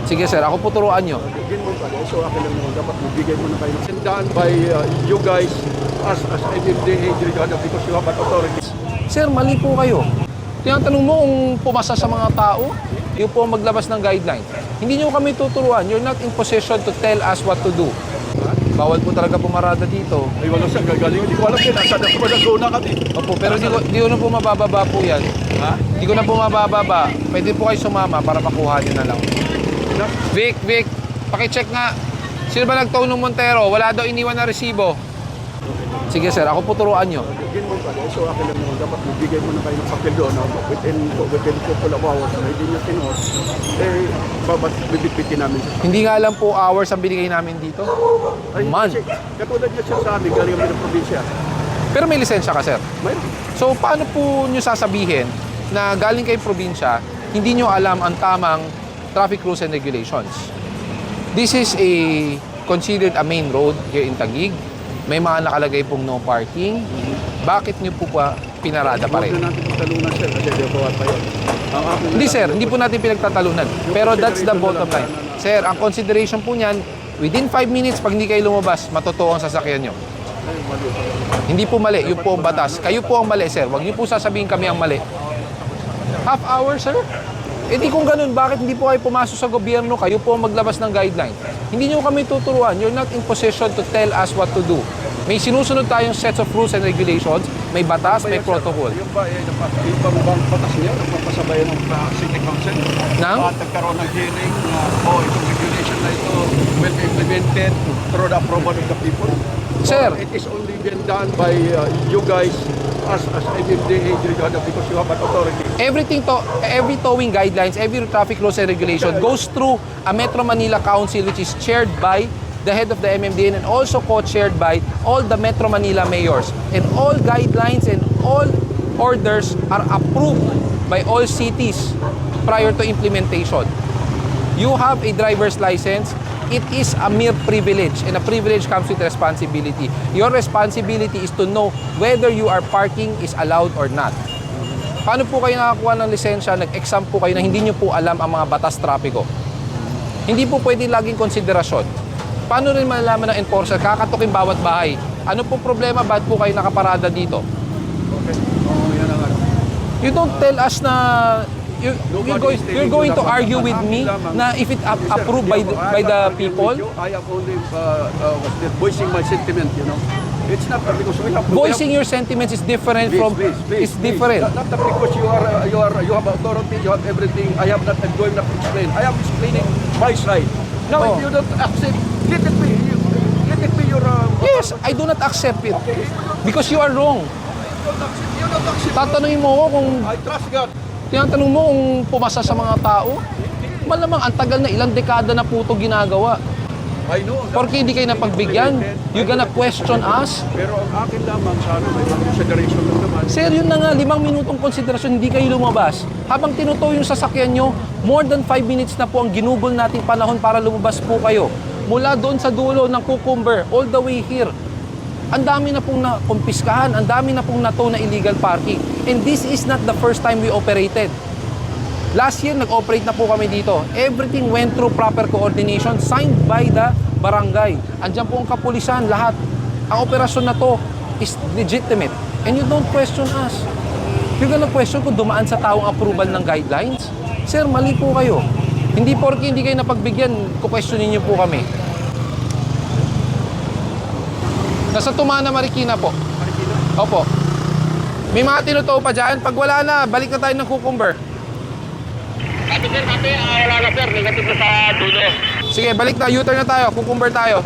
Sige sir, ako po turuan nyo. Bigyan mo pala. So akin lang naman dapat magbigay mo na kayo. And done by you guys as MMDA because you have an authority. Sir, mali po kayo. Tinatanong mo kung pumasa sa mga tao, yung po ang maglabas ng guidelines. Hindi nyo kami tuturuan. You're not in position to tell us what to do. Bawal po talaga pumarada dito. Ay wala siya gagaling. Hindi ko alam din. Nasa na ko naguna kami. Opo, pero di ko na po mabababa po yan. Ha? Di ko na po mabababa. Pwede po kayo sumama para makuha nyo na lang. Vic, pakicheck nga. Sino ba nagtaon ng Montero? Wala daw iniwan na resibo. Sige sir, ako po turuan nyo. Bigyan mo pala. So akin lang naman dapat magbigay mo na kayo ng papel doon. Within couple of hours na hindi nyo tinuot. Eh, babat bibit-bitin namin siya. Hindi nga lang po hours ang binigay namin dito. Ay, Man. kasi katulad niya siya sa amin, galing kami ng probinsya. Pero may lisensya ka sir. Mayroon. So paano po nyo sasabihin na galing kayong probinsya, hindi nyo alam ang tamang traffic rules and regulations? This is considered a main road here in Taguig. May mga nakalagay pong no parking. Bakit nyo po pa pinarada pa rin? Huwag na natin pagtalunan sir kasi di ba pa yun. Hindi sir, hindi po natin pinagtatalunan. Pero that's the bottom line. Sir, ang consideration po niyan, within 5 minutes, pag hindi kayo lumabas, matotoo ang sasakyan nyo. Hindi po mali, yun po ang batas. Kayo po ang mali, sir. Huwag nyo po sasabihin kami ang mali. Half hour, sir? Eh di kung ganun, bakit hindi po kayo pumasok sa gobyerno? Kayo po ang maglabas ng guideline. Hindi nyo kami tuturuan. You're not in position to tell us what to do. May sinusunod tayong sets of rules and regulations. May batas, may protocol. Yung ba, yung bang batas niya, nagpapasabayan ng City Council? Nang? Nagkaroon ng hearing na, itong regulation na ito will be implemented through the approval of the people. Sir. It is only been done by you guys as MMDA because you have an authority. Every towing guidelines, every traffic rules and regulation goes through a Metro Manila Council which is chaired by the head of the MMDA and also co-chaired by all the Metro Manila mayors. And all guidelines and all orders are approved by all cities prior to implementation. You have a driver's license. It is a mere privilege, and a privilege comes with responsibility. Your responsibility is to know whether you are parking is allowed or not. Paano po kayo nakakuha ng lisensya, nag-exam po kayo na hindi nyo po alam ang mga batas trapiko? Hindi po pwede laging konsiderasyon. Paano rin malalaman ng enforcer, kakatukin bawat bahay? Ano po problema, ba't po kayo nakaparada dito? Okay. Yan ang ano. You don't tell us na you're going to argue with me na if it approved by the people. I am only voicing my sentiment, you know. It's not because we have Voicing your sentiments is different from is different. Not because you have authority, you have everything. I am not going to explain. I am explaining my side. Now, if you don't accept, let it be your. Yes, I do not accept it because you are wrong. You don't accept. Tatanungin mo ako kung I trust God. tinatanong mo kung pumasa sa mga tao. Malamang ang tagal na ilang dekada na po ito ginagawa. I know. Porque hindi kayo napagbigyan, you gonna question us? Pero ang akin lamang sana may mga consideration lang naman. Sir, yun na nga, 5 minutong konsiderasyon, hindi kayo lumabas. Habang tinutow yung sasakyan nyo, more than 5 minutes na po ang ginugol nating panahon para lumabas po kayo. Mula doon sa dulo ng Cucumber, all the way here. Ang dami na pong nakumpiskahan, ang dami na pong nato na illegal parking. And this is not the first time we operated. Last year, nag-operate na po kami dito. Everything went through proper coordination signed by the barangay. Andiyan po ang kapulisan, lahat. Ang operasyon na to is legitimate. And you don't question us. You're gonna question kung dumaan sa taong approval ng guidelines? Sir, mali po kayo. Hindi porke hindi kayo napagbigyan, kukwestiyonin niyo po kami. Nasa Tumana, Marikina po. Marikina? Opo. May mga tinutow pa dyan. Pag wala na, balik na tayo ng Cucumber. Wala na sir, negative na sa dulo. Sige, balik na. U-turn na tayo. Cucumber tayo.